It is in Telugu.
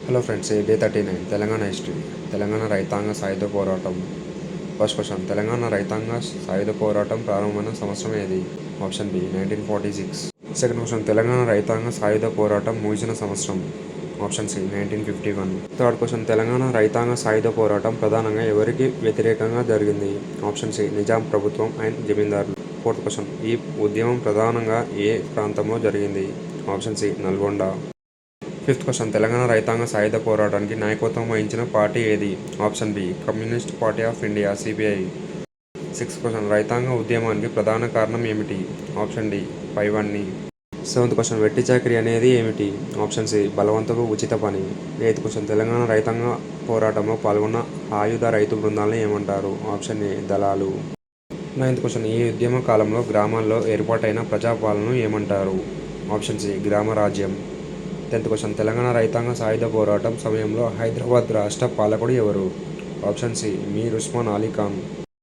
Hello friends, day 39 Telangana history. Telangana రైతాంగ సాయుధ పోరాటం. ఫస్ట్ క్వశ్చన్, తెలంగాణ రైతాంగ సాయుధ పోరాటం ప్రారంభమైన సంవత్సరం ఏది? Option B 1946. Second question, Telangana రైతాంగ సాయుధ పోరాటం ముగిసిన సంవత్సరం. Option C 1951. Third question, Telangana రైతాంగ సాయుధ పోరాటం ప్రధానంగా ఎవరికి వ్యతిరేకంగా జరిగింది? ఆప్షన్ సి నిజాం ప్రభుత్వం అండ్ జమీందారులు. ఫోర్త్ క్వశ్చన్, ఈ ఉద్యమం ప్రధానంగా ఏ ప్రాంతంలో జరిగింది? Option C Nalgonda. Fifth question, Telangana రైతాంగ సాయుధ పోరాటానికి నాయకత్వం వహించిన పార్టీ ఏది? Option B communist party of India CPI. Sixth question, రైతాంగ ఉద్యమానికి ప్రధాన కారణం ఏమిటి? ఆప్షన్ డి పైవన్నీ. సెవెంత్ క్వశ్చన్, వెట్టి చాకిరీ అనేది ఏమిటి? ఆప్షన్ సి బలవంతపు ఉచిత పని. ఎయిత్ క్వశ్చన్, తెలంగాణ రైతాంగ పోరాటంలో పాల్గొన్న ఆయుధ రైతు బృందాలను ఏమంటారు? ఆప్షన్ ఏ దళాలు. నైన్త్ క్వశ్చన్, ఈ ఉద్యమ కాలంలో గ్రామాల్లో ఏర్పాటైన ప్రజాపాలనను ఏమంటారు? ఆప్షన్ సి గ్రామ రాజ్యం. 10th క్వశ్చన్, తెలంగాణ రైతాంగ సాయుధ పోరాటం సమయంలో హైదరాబాద్ రాష్ట్ర పాలకుడు ఎవరు? Option C Mir Osman Ali Khan.